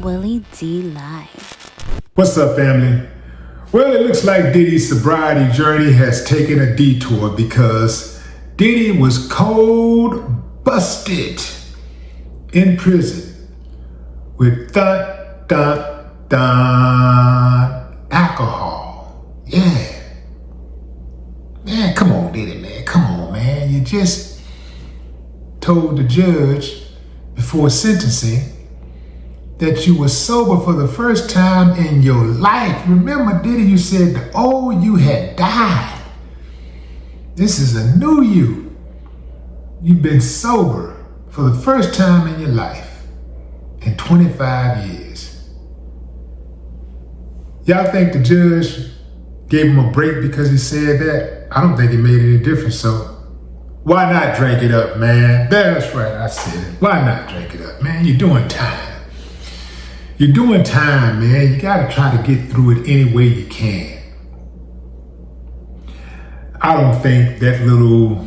Willie D Live. What's up, family? Well, it looks like Diddy's sobriety journey has taken a detour because Diddy was cold busted in prison with alcohol. Yeah. Man, come on, Diddy, man. Come on, man. You just told the judge before sentencing that you were sober for the first time in your life. Remember, Diddy, you said the old you had died. This is a new you. You've been sober for the first time in your life in 25 years. Y'all think the judge gave him a break because he said that? I don't think it made any difference, so why not drink it up, man? That's right, I said it. Why not drink it up, man? You're doing time. You're doing time, man. You gotta try to get through it any way you can. I don't think that little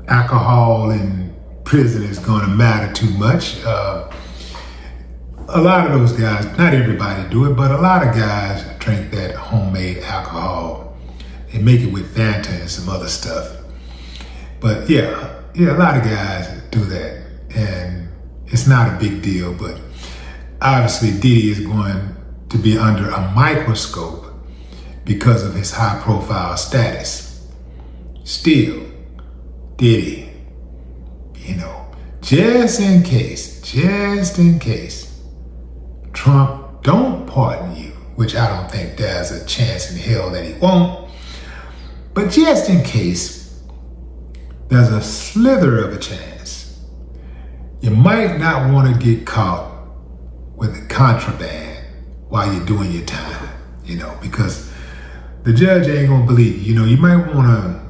alcohol in prison is gonna matter too much. A lot of those guys, not everybody do it, but a lot of guys drink that homemade alcohol. They make it with Fanta and some other stuff. But yeah, a lot of guys do that. And it's not a big deal, but obviously Diddy is going to be under a microscope because of his high profile status. Still, Diddy, just in case Trump don't pardon you, which I don't think there's a chance in hell that he won't, but just in case, there's a slither of a chance. You might not want to get caught with contraband while you're doing your time, because the judge ain't gonna believe you. You might want to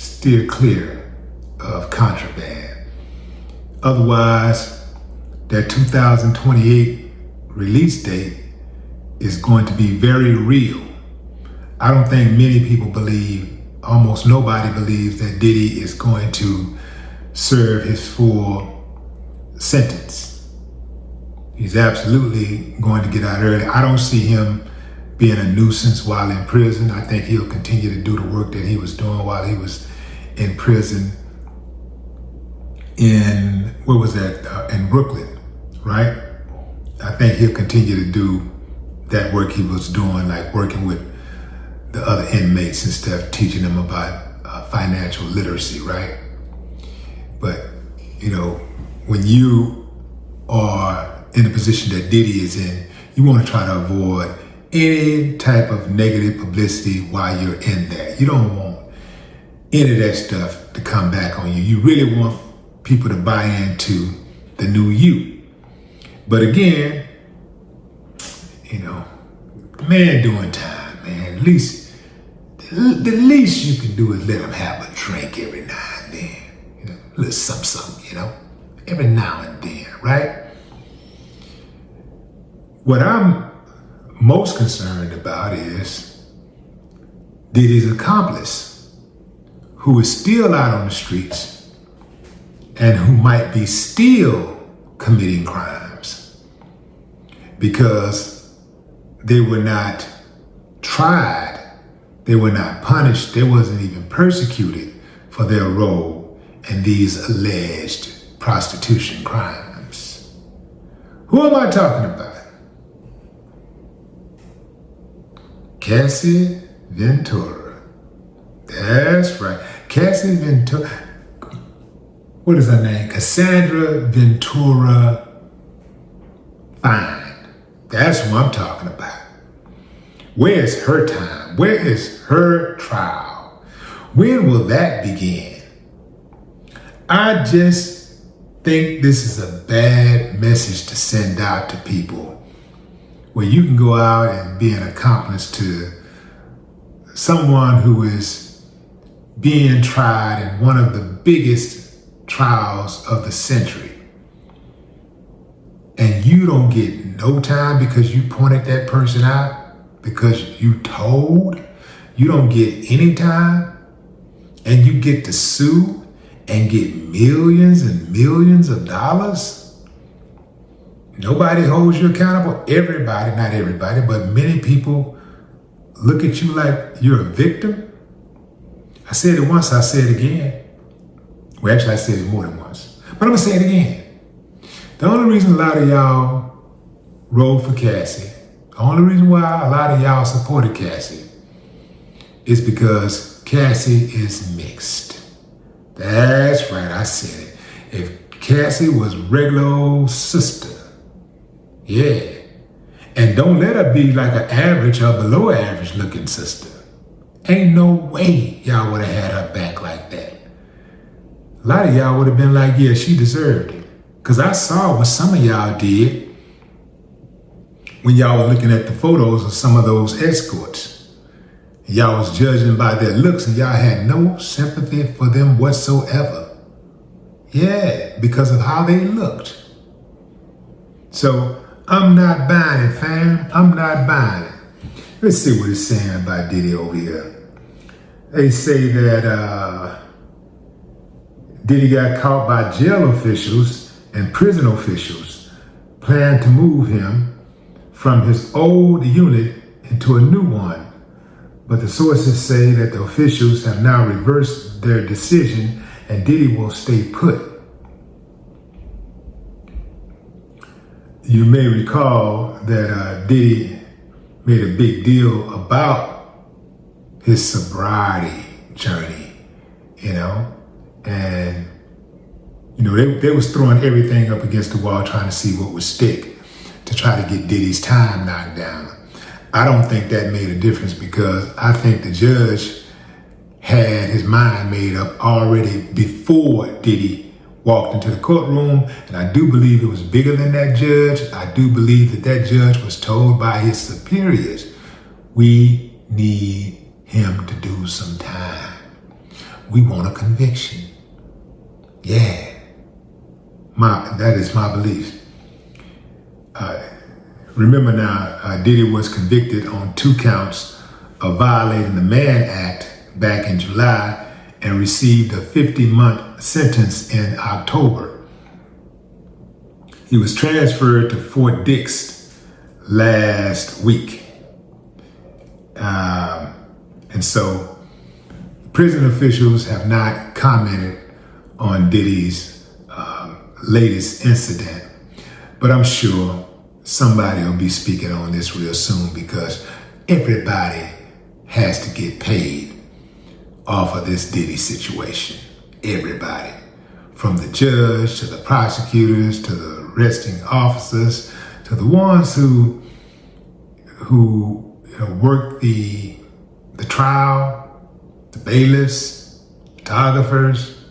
steer clear of contraband. Otherwise, that 2028 release date is going to be very real. I don't think many people believe, almost nobody believes that Diddy is going to serve his full sentence. He's absolutely going to get out early. I don't see him being a nuisance while in prison. I think he'll continue to do the work that he was doing while he was in prison in, in Brooklyn, right? I think he'll continue to do that work he was doing, like working with the other inmates and stuff, teaching them about financial literacy, right? But, when you are in a position that Diddy is in, you want to try to avoid any type of negative publicity while you're in there. You don't want any of that stuff to come back on you. You really want people to buy into the new you. But again, the man doing time, man. The least you can do is let him have a drink every now and then. A little something, every now and then, right? What I'm most concerned about is Diddy's accomplice, who is still out on the streets and who might be still committing crimes because they were not tried, they were not punished, they wasn't even persecuted for their role in these alleged prostitution crimes. Who am I talking about? Cassie Ventura. That's right. Cassie Ventura. What is her name? Cassandra Ventura Fine. That's who I'm talking about. Where is her time? Where is her trial? When will that begin? I just think this is a bad message to send out to people, where you can go out and be an accomplice to someone who is being tried in one of the biggest trials of the century. And you don't get no time because you pointed that person out, because you told. You don't get any time, and you get to sue and get millions and millions of dollars. Nobody holds you accountable. Everybody, not everybody, but many people look at you like you're a victim. I said it once, I say it again. Well, actually, I said it more than once. But I'm going to say it again. The only reason a lot of y'all rolled for Cassie, the only reason why a lot of y'all supported Cassie is because Cassie is mixed. That's right, I said it. If Cassie was regular old sister, yeah. And don't let her be like an average or below average looking sister. Ain't no way y'all would have had her back like that. A lot of y'all would have been like, yeah, she deserved it. Because I saw what some of y'all did when y'all were looking at the photos of some of those escorts. Y'all was judging by their looks and y'all had no sympathy for them whatsoever. Yeah, because of how they looked. So I'm not buying it, fam. I'm not buying it. Let's see what it's saying about Diddy over here. They say that Diddy got caught by jail officials and prison officials, planned to move him from his old unit into a new one. But the sources say that the officials have now reversed their decision and Diddy will stay put. You may recall that Diddy made a big deal about his sobriety journey, and they was throwing everything up against the wall trying to see what would stick to try to get Diddy's time knocked down. I don't think that made a difference because I think the judge had his mind made up already before Diddy walked into the courtroom, and I do believe it was bigger than that judge. I do believe that that judge was told by his superiors, we need him to do some time. We want a conviction. Yeah, that is my belief. Remember now, Diddy was convicted on 2 counts of violating the Mann Act back in July and received a 50-month sentence in October. He was transferred to Fort Dix last week. And so prison officials have not commented on Diddy's latest incident, but I'm sure somebody will be speaking on this real soon because everybody has to get paid off of this Diddy situation. Everybody, from the judge to the prosecutors to the arresting officers to the ones who worked the trial, the bailiffs, photographers,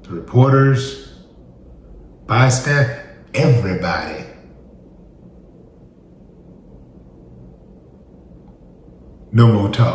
the reporters, bystanders, everybody. No more talk.